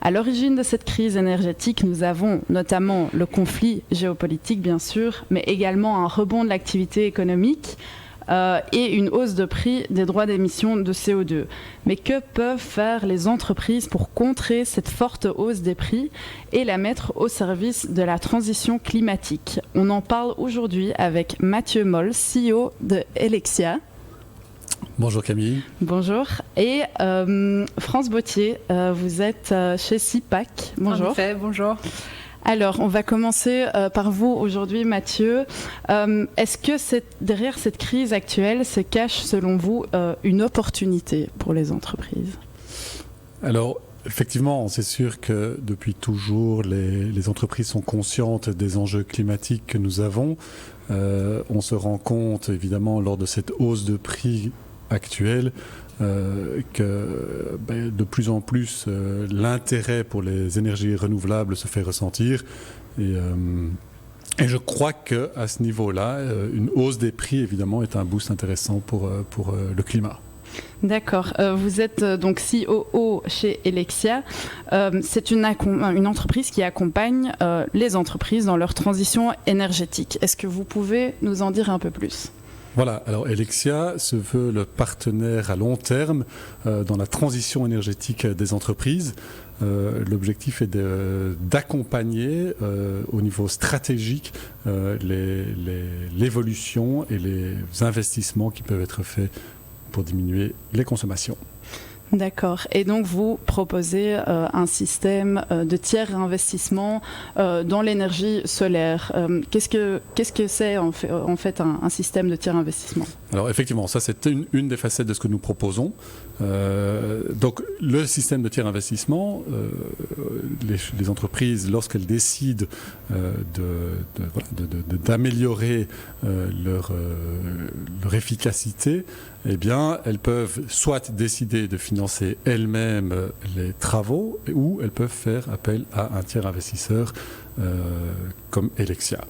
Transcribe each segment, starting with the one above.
À l'origine de cette crise énergétique, nous avons notamment le conflit géopolitique, bien sûr, mais également un rebond de l'activité économique et une hausse de prix des droits d'émission de CO2. Mais que peuvent faire les entreprises pour contrer cette forte hausse des prix et la mettre au service de la transition climatique? On en parle aujourd'hui avec Mathieu Moll, CEO de Helexia. Bonjour Camille. Bonjour. Et France Bautier, vous êtes chez SIPAC. Bonjour. En effet, bonjour. Alors, on va commencer par vous aujourd'hui, Mathieu. Est-ce que derrière cette crise actuelle se cache, selon vous, une opportunité pour les entreprises? Alors, effectivement, c'est sûr que depuis toujours, les entreprises sont conscientes des enjeux climatiques que nous avons. On se rend compte, évidemment, lors de cette hausse de prix actuelle, que de plus en plus l'intérêt pour les énergies renouvelables se fait ressentir et je crois qu'à ce niveau-là, une hausse des prix évidemment est un boost intéressant pour le climat. D'accord. Vous êtes donc COO chez Helexia. C'est une entreprise qui accompagne les entreprises dans leur transition énergétique. Est-ce que vous pouvez nous en dire un peu plus ? Voilà, alors Helexia se veut le partenaire à long terme dans la transition énergétique des entreprises. L'objectif est d'accompagner au niveau stratégique l'évolution et les investissements qui peuvent être faits pour diminuer les consommations. D'accord. Et donc, vous proposez un système de tiers investissement dans l'énergie solaire. Qu'est-ce que c'est en fait un système de tiers investissement? Alors, effectivement, ça, c'est une des facettes de ce que nous proposons. Donc, le système de tiers investissement, les entreprises, lorsqu'elles décident d'améliorer leur efficacité, eh bien, elles peuvent soit décider de financer elles-mêmes les travaux ou elles peuvent faire appel à un tiers investisseur comme Helexia.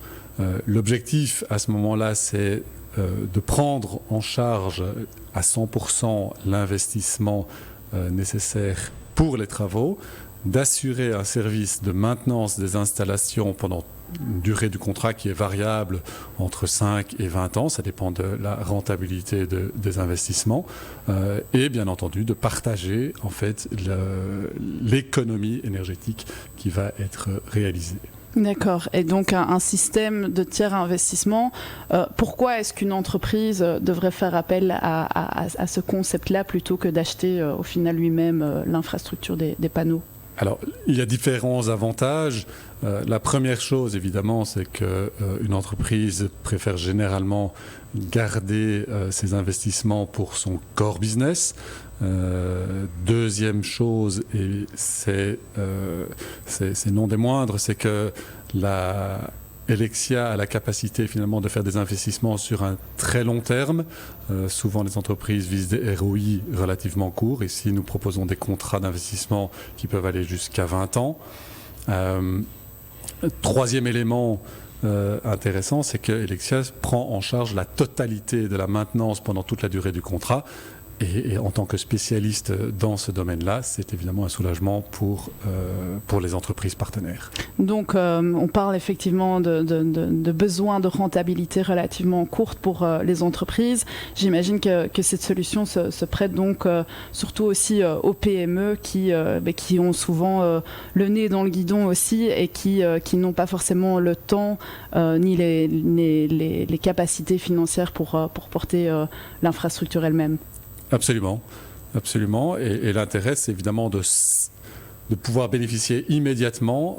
L'objectif à ce moment-là, c'est de prendre en charge à 100% l'investissement nécessaire pour les travaux, d'assurer un service de maintenance des installations pendant une durée du contrat qui est variable entre 5 et 20 ans, ça dépend de la rentabilité des investissements, et bien entendu de partager en fait l'économie énergétique qui va être réalisée. D'accord. Et donc un système de tiers investissement, pourquoi est-ce qu'une entreprise devrait faire appel à ce concept-là plutôt que d'acheter au final lui-même l'infrastructure des panneaux? Alors, il y a différents avantages. La première chose, évidemment, c'est qu'une entreprise préfère généralement garder ses investissements pour son core business. Deuxième chose, et c'est non des moindres, c'est que Helexia a la capacité finalement de faire des investissements sur un très long terme. Souvent les entreprises visent des ROI relativement courts. Ici nous proposons des contrats d'investissement qui peuvent aller jusqu'à 20 ans. Troisième élément intéressant, c'est que Helexia prend en charge la totalité de la maintenance pendant toute la durée du contrat. Et en tant que spécialiste dans ce domaine-là, c'est évidemment un soulagement pour les entreprises partenaires. Donc on parle effectivement de besoins de rentabilité relativement courte pour les entreprises. J'imagine que cette solution se prête donc surtout aussi aux PME qui ont souvent le nez dans le guidon aussi et qui n'ont pas forcément le temps ni les capacités financières pour porter l'infrastructure elle-même. Absolument, absolument. Et l'intérêt, c'est évidemment de pouvoir bénéficier immédiatement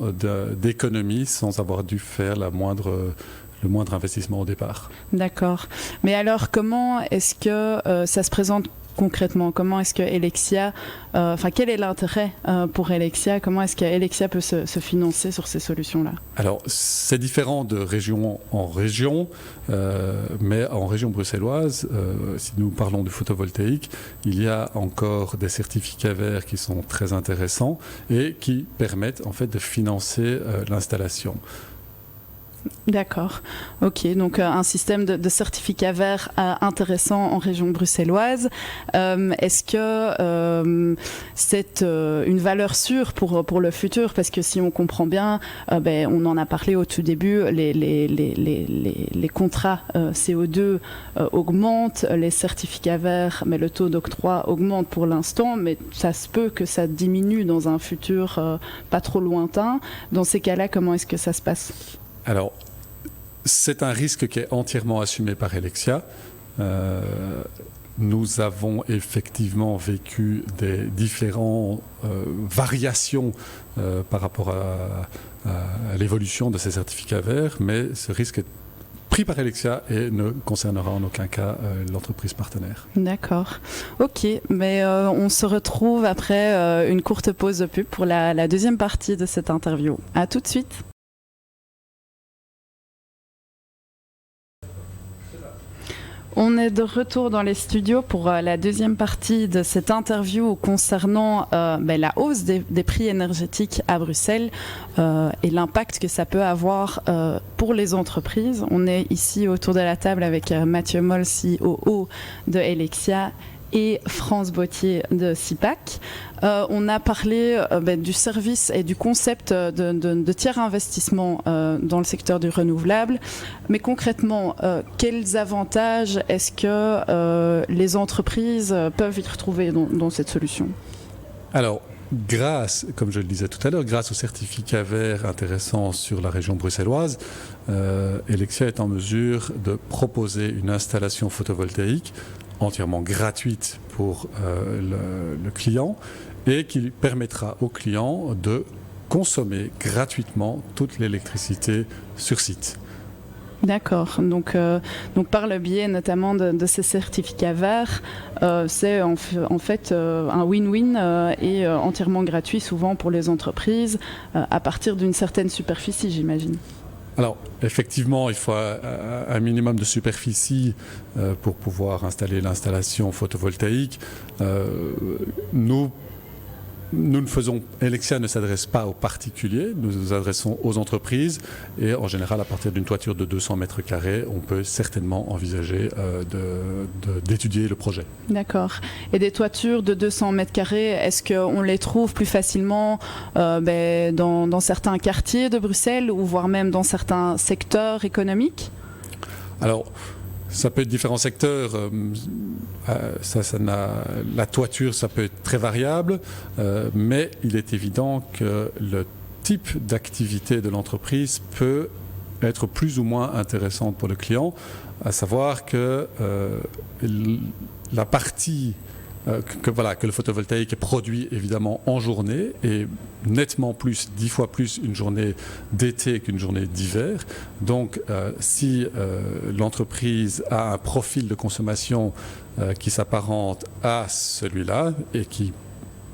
d'économies sans avoir dû faire le moindre investissement au départ. D'accord. Mais alors, comment est-ce que ça se présente concrètement? Comment est-ce que Helexia, quel est l'intérêt pour Helexia? Comment est-ce que Helexia peut se financer sur ces solutions-là? Alors, c'est différent de région en région, mais en région bruxelloise, si nous parlons du photovoltaïque, il y a encore des certificats verts qui sont très intéressants et qui permettent en fait de financer l'installation. D'accord. Ok, donc un système de certificat vert intéressant en région bruxelloise. Est-ce que c'est une valeur sûre pour le futur? Parce que si on comprend bien, on en a parlé au tout début, les contrats CO2 augmentent, les certificats verts, mais le taux d'octroi augmente pour l'instant, mais ça se peut que ça diminue dans un futur pas trop lointain. Dans ces cas-là, comment est-ce que ça se passe? Alors, c'est un risque qui est entièrement assumé par Helexia. Nous avons effectivement vécu des différentes variations par rapport à l'évolution de ces certificats verts, mais ce risque est pris par Helexia et ne concernera en aucun cas l'entreprise partenaire. D'accord. Ok, mais on se retrouve après une courte pause de pub pour la deuxième partie de cette interview. À tout de suite. On est de retour dans les studios pour la deuxième partie de cette interview concernant la hausse des prix énergétiques à Bruxelles et l'impact que ça peut avoir pour les entreprises. On est ici autour de la table avec Mathieu Moll, COO de Helexia, et France Bautier de SIPAC. On a parlé du service et du concept de tiers investissement dans le secteur du renouvelable. Mais concrètement, quels avantages est-ce que les entreprises peuvent y retrouver dans cette solution? Alors, comme je le disais tout à l'heure, grâce au certificat vert intéressant sur la région bruxelloise, Helexia est en mesure de proposer une installation photovoltaïque entièrement gratuite pour le client et qui permettra au client de consommer gratuitement toute l'électricité sur site. D'accord. Donc par le biais notamment de ces certificats verts, c'est en fait un win-win et entièrement gratuit souvent pour les entreprises à partir d'une certaine superficie, j'imagine. Alors, effectivement, il faut un minimum de superficie pour pouvoir installer l'installation photovoltaïque. Helexia ne s'adresse pas aux particuliers, nous nous adressons aux entreprises et en général, à partir d'une toiture de 200 mètres carrés, on peut certainement envisager d'étudier le projet. D'accord. Et des toitures de 200 mètres carrés, est-ce qu'on les trouve plus facilement dans certains quartiers de Bruxelles ou voire même dans certains secteurs économiques? Alors, ça peut être différents secteurs. La toiture, ça peut être très variable, mais il est évident que le type d'activité de l'entreprise peut être plus ou moins intéressante pour le client, à savoir que la partie que le photovoltaïque est produit évidemment en journée et nettement plus, 10 fois plus une journée d'été qu'une journée d'hiver. Donc si l'entreprise a un profil de consommation qui s'apparente à celui-là et qui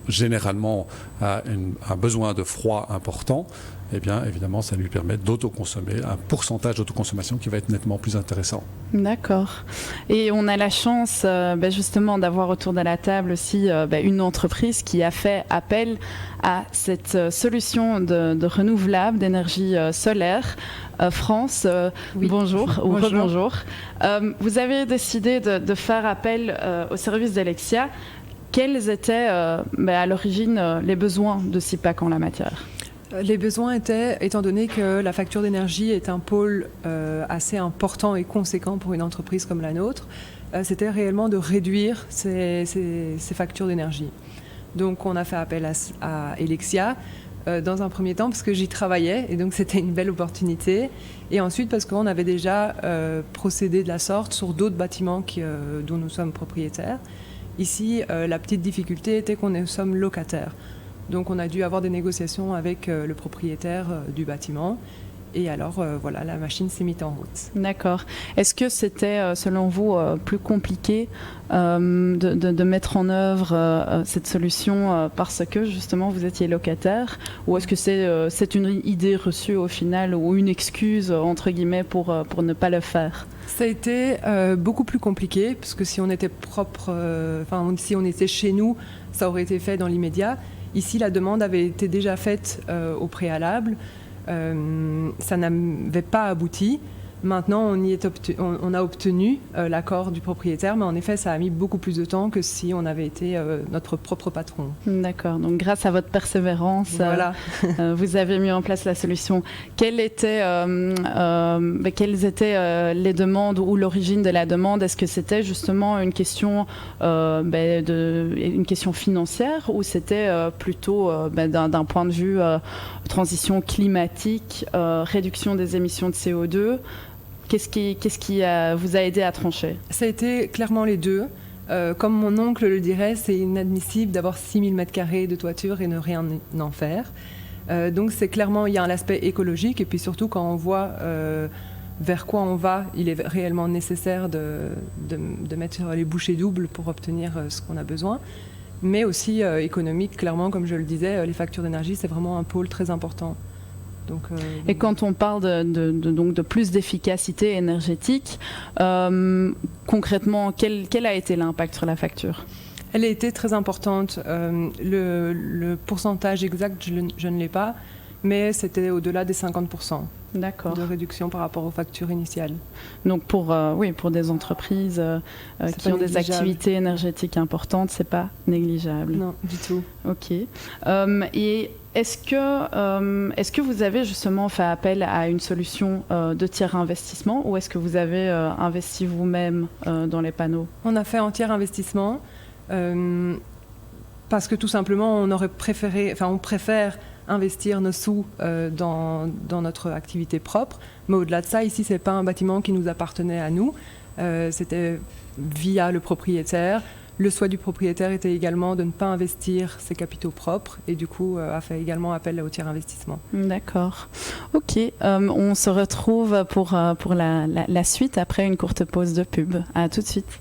généralement a un besoin de froid important, eh bien, évidemment, ça lui permet d'autoconsommer, un pourcentage d'autoconsommation qui va être nettement plus intéressant. D'accord. Et on a la chance, justement, d'avoir autour de la table aussi une entreprise qui a fait appel à cette solution de renouvelable, d'énergie solaire. France, oui. Bonjour ou rebonjour. Vous avez décidé de faire appel au service d'Helexia. Quels étaient à l'origine les besoins de SIPAC en la matière ? Les besoins étaient, étant donné que la facture d'énergie est un pôle assez important et conséquent pour une entreprise comme la nôtre, c'était réellement de réduire ces factures d'énergie. Donc on a fait appel à Helexia dans un premier temps parce que j'y travaillais et donc c'était une belle opportunité. Et ensuite parce qu'on avait déjà procédé de la sorte sur d'autres bâtiments dont nous sommes propriétaires. Ici, la petite difficulté était qu'on nous sommes locataires. Donc on a dû avoir des négociations avec le propriétaire du bâtiment. Et alors, la machine s'est mise en route. D'accord. Est-ce que c'était, selon vous, plus compliqué de mettre en œuvre cette solution parce que, justement, vous étiez locataire? Ou est-ce que c'est une idée reçue, au final, ou une excuse, entre guillemets, pour ne pas le faire? Ça a été beaucoup plus compliqué, parce que si on était si on était chez nous, ça aurait été fait dans l'immédiat. Ici, la demande avait été déjà faite au préalable. ça n'avait pas abouti. Maintenant, on a obtenu l'accord du propriétaire, mais en effet, ça a mis beaucoup plus de temps que si on avait été notre propre patron. D'accord. Donc, grâce à votre persévérance, voilà. Vous avez mis en place la solution. Quelles étaient les demandes ou l'origine de la demande? Est-ce que c'était justement une question, une question financière, ou c'était plutôt d'un point de vue transition climatique, réduction des émissions de CO2? Qu'est-ce qui vous a aidé à trancher? Ça a été clairement les deux. Comme mon oncle le dirait, c'est inadmissible d'avoir 6000 m² de toiture et ne rien en faire. Donc c'est clairement, il y a un aspect écologique, et puis surtout quand on voit vers quoi on va, il est réellement nécessaire de mettre les bouchées doubles pour obtenir ce qu'on a besoin. Mais aussi économique, clairement, comme je le disais, les factures d'énergie, c'est vraiment un pôle très important. Et quand on parle de plus d'efficacité énergétique, concrètement, quel a été l'impact sur la facture? Elle a été très importante. Le pourcentage exact, je ne l'ai pas, mais c'était au-delà des 50% de réduction par rapport aux factures initiales. Donc pour des entreprises qui ont des activités énergétiques importantes, c'est pas négligeable. Non, du tout. Ok. Et est-ce que vous avez justement fait appel à une solution de tiers investissement, ou est-ce que vous avez investi vous-même dans les panneaux? On a fait en tiers investissement parce que tout simplement on préfère investir nos sous dans notre activité propre. Mais au-delà de ça, ici, ce n'est pas un bâtiment qui nous appartenait à nous. C'était via le propriétaire. Le souhait du propriétaire était également de ne pas investir ses capitaux propres, et du coup a fait également appel au tiers investissement. D'accord. Ok. On se retrouve pour la suite après une courte pause de pub. À tout de suite.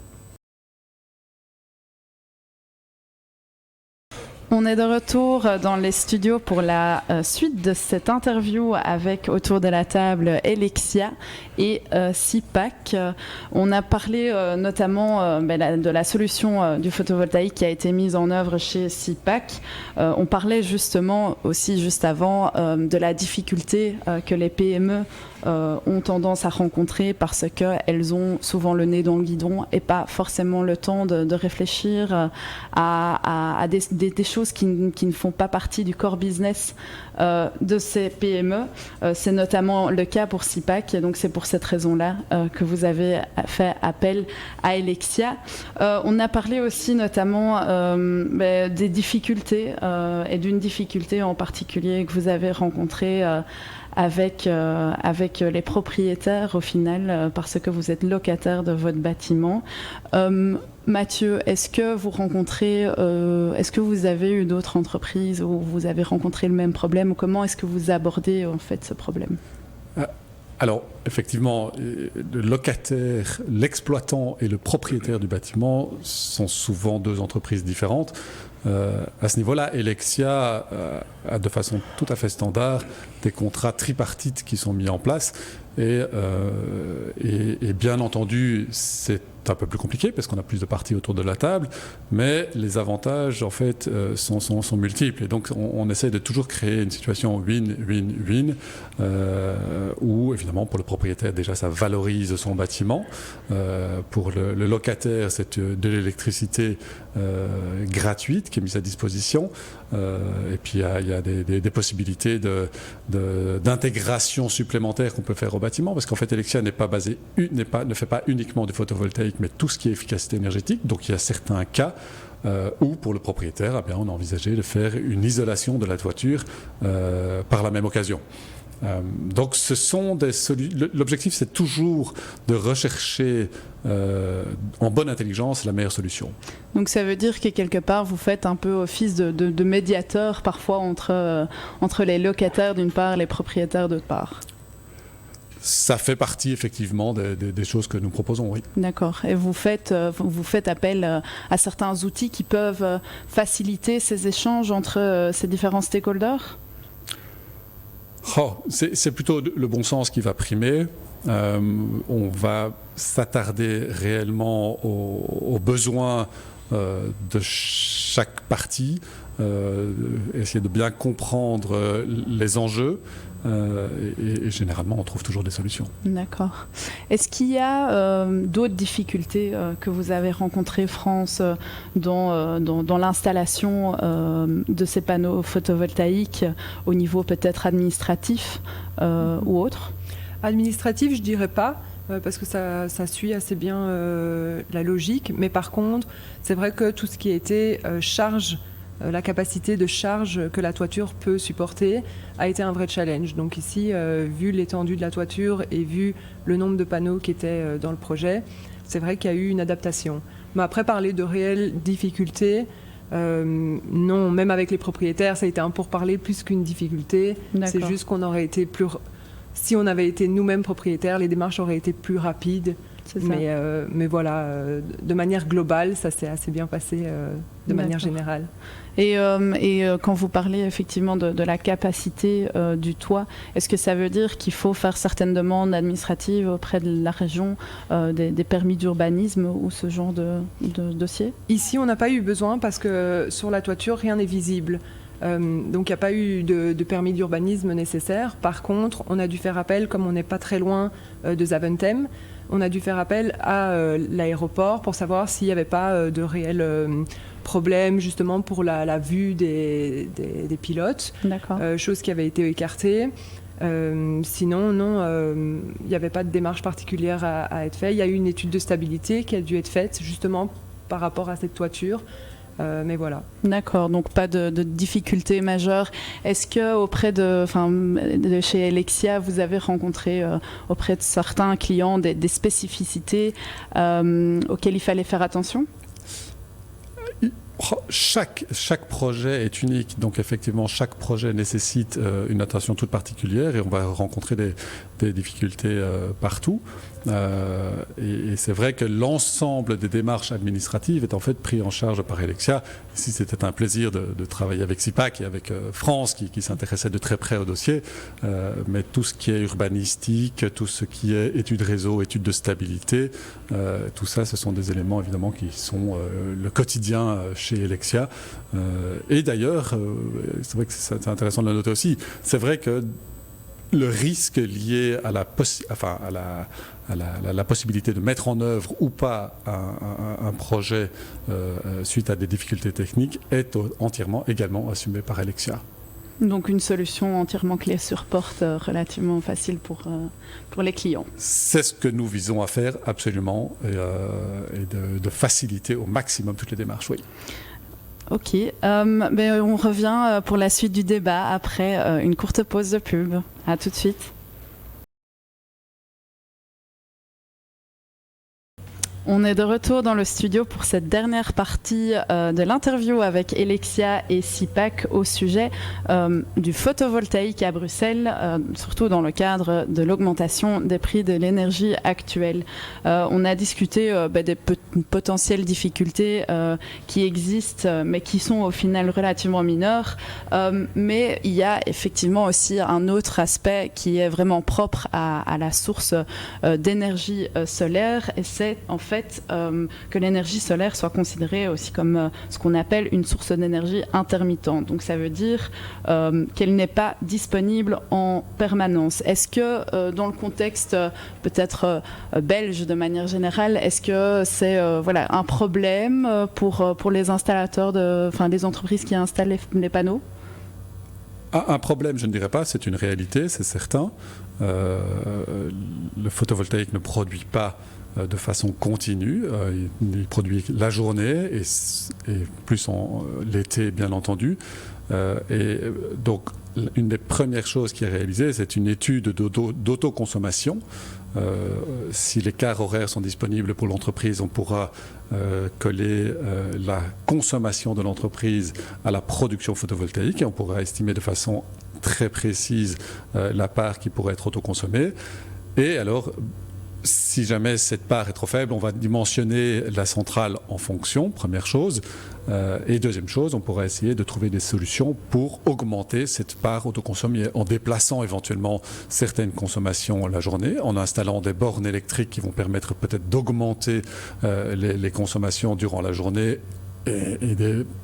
On est de retour dans les studios pour la suite de cette interview avec, autour de la table, Helexia et SIPAC. On a parlé notamment de la solution du photovoltaïque qui a été mise en œuvre chez SIPAC. On parlait justement aussi juste avant de la difficulté que les PME ont tendance à rencontrer parce qu'elles ont souvent le nez dans le guidon et pas forcément le temps de réfléchir à des choses qui ne font pas partie du core business de ces PME. C'est notamment le cas pour SIPAC, et donc c'est pour cette raison-là que vous avez fait appel à Helexia. On a parlé aussi notamment des difficultés et d'une difficulté en particulier que vous avez rencontrée avec les propriétaires au final, parce que vous êtes locataire de votre bâtiment. Mathieu, est-ce que vous avez eu d'autres entreprises où vous avez rencontré le même problème, ou comment est-ce que vous abordez en fait ce problème? Alors, effectivement, le locataire, l'exploitant et le propriétaire du bâtiment sont souvent deux entreprises différentes. À ce niveau-là, Helexia a de façon tout à fait standard des contrats tripartites qui sont mis en place. Et bien entendu, c'est un peu plus compliqué parce qu'on a plus de parties autour de la table, mais les avantages en fait sont multiples, et donc on essaie de toujours créer une situation win-win-win où évidemment pour le propriétaire déjà ça valorise son bâtiment, pour le locataire c'est de l'électricité gratuite qui est mise à disposition, et puis il y a des possibilités d'intégration supplémentaire qu'on peut faire au bâtiment, parce qu'en fait Helexia ne fait pas uniquement du photovoltaïque, mais tout ce qui est efficacité énergétique. Donc il y a certains cas où pour le propriétaire, on a envisagé de faire une isolation de la toiture par la même occasion. Donc ce sont l'objectif c'est toujours de rechercher en bonne intelligence la meilleure solution. Donc ça veut dire que quelque part vous faites un peu office de médiateur parfois entre les locataires d'une part, les propriétaires d'autre part. Ça fait partie effectivement des choses que nous proposons, oui. D'accord. Et vous faites appel à certains outils qui peuvent faciliter ces échanges entre ces différents stakeholders? C'est plutôt le bon sens qui va primer. On va s'attarder réellement aux besoins de chaque partie. essayer de bien comprendre les enjeux. Et généralement, on trouve toujours des solutions. D'accord. Est-ce qu'il y a d'autres difficultés que vous avez rencontrées, France, dans l'installation de ces panneaux photovoltaïques au niveau peut-être administratif ou autre? Administratif, je dirais pas. Parce que ça suit assez bien la logique. Mais par contre, c'est vrai que tout ce qui était charge, la capacité de charge que la toiture peut supporter a été un vrai challenge. Donc ici, vu l'étendue de la toiture et vu le nombre de panneaux qui étaient dans le projet, c'est vrai qu'il y a eu une adaptation. Mais après, parler de réelles difficultés, non, même avec les propriétaires, ça a été un pourparler plus qu'une difficulté. C'est juste qu'on aurait été plus... Si on avait été nous-mêmes propriétaires, les démarches auraient été plus rapides. Mais voilà, de manière globale, ça s'est assez bien passé de manière générale. Et quand vous parlez effectivement de la capacité du toit, est-ce que ça veut dire qu'il faut faire certaines demandes administratives auprès de la région, des permis d'urbanisme ou ce genre de dossier? Ici, on n'a pas eu besoin parce que sur la toiture, rien n'est visible. Donc il n'y a pas eu de permis d'urbanisme nécessaire. Par contre, on a dû faire appel, comme on n'est pas très loin de Zaventem, on a dû faire appel à l'aéroport pour savoir s'il n'y avait pas de réels problèmes justement pour la vue des pilotes, chose qui avait été écartée. Sinon, non, il n'y avait pas de démarche particulière à être faite. Il y a eu une étude de stabilité qui a dû être faite justement par rapport à cette toiture. Mais voilà. D'accord, donc pas de difficultés majeures. Est-ce que auprès de chez Helexia, vous avez rencontré auprès de certains clients des spécificités auxquelles il fallait faire attention? Chaque projet est unique, donc effectivement chaque projet nécessite une attention toute particulière et on va rencontrer des difficultés partout. Et c'est vrai que l'ensemble des démarches administratives est en fait pris en charge par Helexia. Ici, c'était un plaisir de travailler avec SIPAC et avec France qui s'intéressait de très près au dossier. Mais tout ce qui est urbanistique, tout ce qui est études réseau, études de stabilité, tout ça, ce sont des éléments évidemment qui sont le quotidien chez Helexia. Et d'ailleurs, c'est vrai que c'est intéressant de le noter aussi, c'est vrai que le risque lié à la possibilité de mettre en œuvre ou pas un projet suite à des difficultés techniques est entièrement également assumé par Helexia. Donc une solution entièrement clé sur porte, relativement facile pour les clients. C'est ce que nous visons à faire absolument et de faciliter au maximum toutes les démarches, oui. Ok, on revient pour la suite du débat après une courte pause de pub. À tout de suite. On est de retour dans le studio pour cette dernière partie de l'interview avec Helexia et SIPAC au sujet du photovoltaïque à Bruxelles, surtout dans le cadre de l'augmentation des prix de l'énergie actuelle. On a discuté des potentielles difficultés qui existent, mais qui sont au final relativement mineures. Mais il y a effectivement aussi un autre aspect qui est vraiment propre à la source d'énergie solaire, et c'est en fait que l'énergie solaire soit considérée aussi comme ce qu'on appelle une source d'énergie intermittente. Donc ça veut dire qu'elle n'est pas disponible en permanence. Est-ce que dans le contexte peut-être belge de manière générale, est-ce que c'est un problème pour les installateurs, les entreprises qui installent les panneaux? Un problème, je ne dirais pas, c'est une réalité, c'est certain. Le photovoltaïque ne produit pas de façon continue, il produit la journée et plus l'été bien entendu. Et donc une des premières choses qui est réalisée, c'est une étude d'autoconsommation. Si les quarts horaires sont disponibles pour l'entreprise, on pourra coller la consommation de l'entreprise à la production photovoltaïque et on pourra estimer de façon très précise la part qui pourrait être autoconsommée. Et alors, si jamais cette part est trop faible, on va dimensionner la centrale en fonction, première chose. Et deuxième chose, on pourra essayer de trouver des solutions pour augmenter cette part autoconsommée en déplaçant éventuellement certaines consommations la journée, en installant des bornes électriques qui vont permettre peut-être d'augmenter les consommations durant la journée et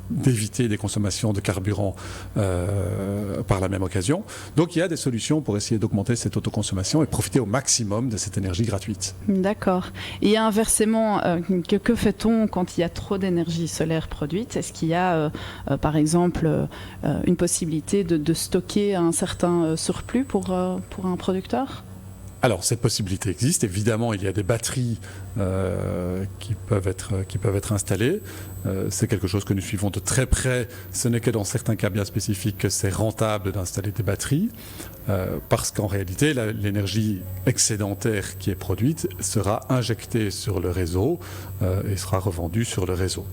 d'éviter des consommations de carburant par la même occasion. Donc il y a des solutions pour essayer d'augmenter cette autoconsommation et profiter au maximum de cette énergie gratuite. D'accord. Et inversement, que fait-on quand il y a trop d'énergie solaire produite? Est-ce qu'il y a, par exemple, une possibilité de stocker un certain surplus pour un producteur? Alors, cette possibilité existe. Évidemment, il y a des batteries qui peuvent être installées. C'est quelque chose que nous suivons de très près. Ce n'est que dans certains cas bien spécifiques que c'est rentable d'installer des batteries, parce qu'en réalité, l'énergie excédentaire qui est produite sera injectée sur le réseau et sera revendue sur le réseau.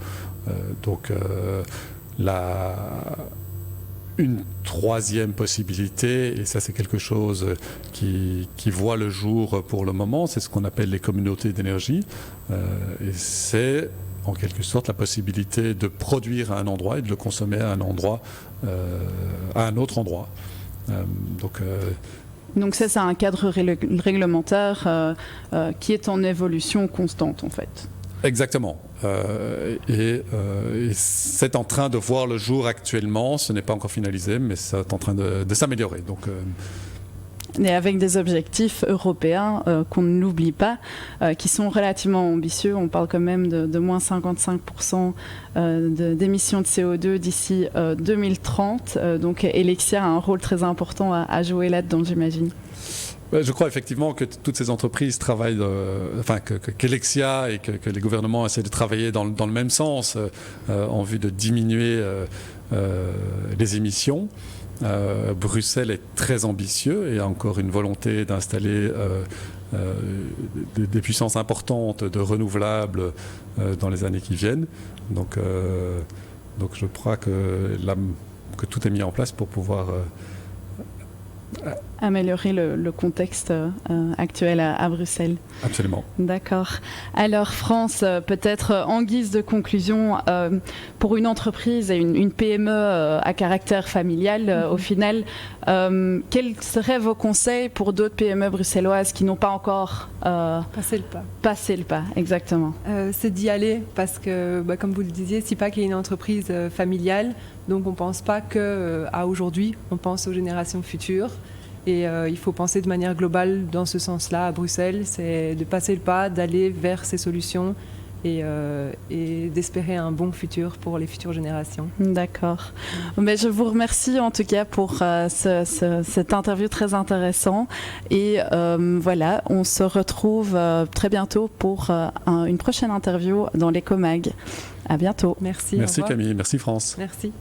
Une troisième possibilité, et ça c'est quelque chose qui voit le jour pour le moment, c'est ce qu'on appelle les communautés d'énergie. Et c'est en quelque sorte la possibilité de produire à un endroit et de le consommer à un endroit, à un autre endroit. Donc ça, c'est un cadre réglementaire qui est en évolution constante en fait. Exactement. Et c'est en train de voir le jour actuellement. Ce n'est pas encore finalisé, mais c'est en train de s'améliorer. Et avec des objectifs européens qu'on ne l'oublie pas, qui sont relativement ambitieux. On parle quand même de moins 55% d'émissions de CO2 d'ici 2030. Donc Helexia a un rôle très important à jouer là-dedans, j'imagine. Je crois effectivement que toutes ces entreprises travaillent, qu'Helexia et que les gouvernements essaient de travailler dans le même sens en vue de diminuer les émissions. Bruxelles est très ambitieux et a encore une volonté d'installer des puissances importantes de renouvelables dans les années qui viennent. Donc je crois que tout est mis en place pour pouvoir améliorer le contexte actuel à Bruxelles. Absolument. D'accord. Alors France, peut-être en guise de conclusion, pour une entreprise et une PME à caractère familial, au final, quels seraient vos conseils pour d'autres PME bruxelloises qui n'ont pas encore passé le pas? Passé le pas, exactement. C'est d'y aller parce que, comme vous le disiez, SIPAC est une entreprise familiale, donc on ne pense pas qu'à aujourd'hui, on pense aux générations futures. Et il faut penser de manière globale dans ce sens-là à Bruxelles, c'est de passer le pas, d'aller vers ces solutions et d'espérer un bon futur pour les futures générations. D'accord. Mais je vous remercie en tout cas pour cette interview très intéressante. Et voilà, on se retrouve très bientôt pour une prochaine interview dans l'Ecomag. À bientôt. Merci. Merci Camille, merci France. Merci.